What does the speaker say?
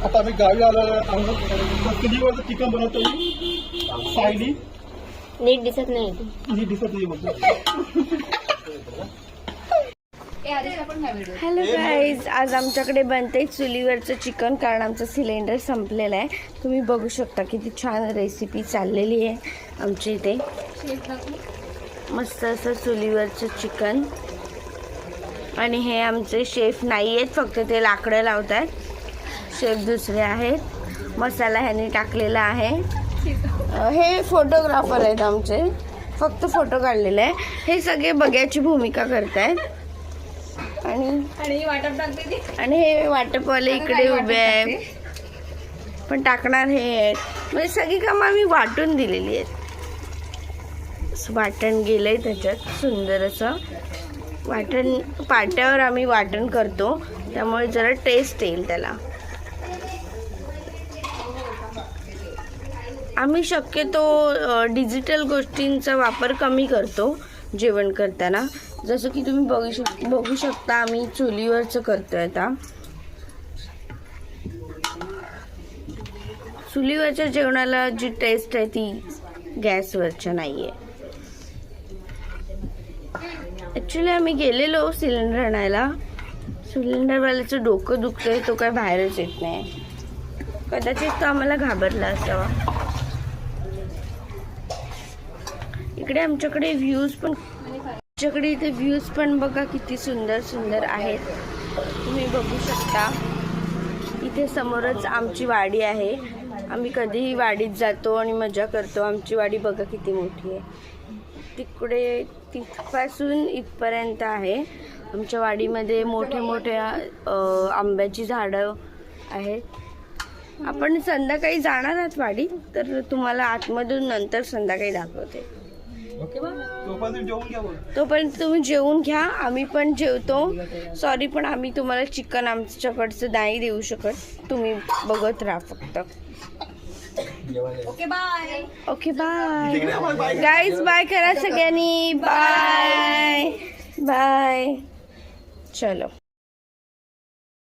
आता आम्ही गावी आलो आहोत. चुलीवरचं चिकन बनवतो. सायली नीट दिसत नाही ही दिसत नाही बोलतो. हॅलो गाईज, आज आमच्याकडे बनते चुलीवरचं चिकन, कारण आमचं सिलेंडर संपलेलं आहे. तुम्ही बघू शकता किती छान रेसिपी चाललेली आहे आमच्या इथे. मस्त असं चुलीवरचं चिकन. आणि हे आमचे शेफ नाही आहेत, फक्त ते लाकडं लावत आहेत. शेफ दुसरे आहेत. मसाला ह्यांनी टाकलेला आहे. हे फोटोग्राफर आहेत आमचे, फक्त फोटो काढलेले आहे. हे सगळे बघ्याची भूमिका करत आहेत. आणि हे वाटपवाले इकडे उभे आहे, पण टाकणार हे आहेत. म्हणजे सगळी कामं आम्ही वाटून दिलेली आहेत. वाटण गेलंय त्याच्यात सुंदर असं. वाटण पाट्यावर आम्ही वाटण करतो, त्यामुळे जरा टेस्ट येईल त्याला. आम्ही शक्यतो डिजिटल गोष्टींचा वापर कमी करतो जेवण करताना. जसं की तुम्ही बघू शकता आम्ही चुलीवरचं करतोय आता. चुलीवरच्या जेवणाला जी टेस्ट आहे ती गॅसवरच्या नाही आहे. ॲक्च्युली आम्ही गेलेलो सिलेंडर आणायला. सिलेंडरवाल्याचं डोकं दुखतंय, तो काय बाहेरच येत नाही. कदाचित तो आम्हाला घाबरला असावा. इकडे आमच्याकडे इथे व्ह्यूज पण बघा किती सुंदर सुंदर आहेत. तुम्ही बघू शकता. इथे समोरच आमची वाडी आहे. आम्ही कधीही वाडीत जातो आणि मजा करतो. आमची वाडी बघा किती मोठी आहे. तिकडे तिथपासून इथपर्यंत आहे. आमच्या वाडीमध्ये मोठे मोठे आंब्याची झाडं आहेत. आपण संध्याकाळी जाणार आहात वाडीत, तर तुम्हाला आतमधून नंतर संध्याकाळी दाखवते. तोपर्यंत तुम्ही जेवून घ्या. आम्ही पण जेवतो. सॉरी, पण आम्ही तुम्हाला चिकन आमच्याकडचं नाही देऊ शकत. तुम्ही बघत राहा फक्त. Okay bye guys. बाय करा सगळ्यांनी. Bye bye. चलो.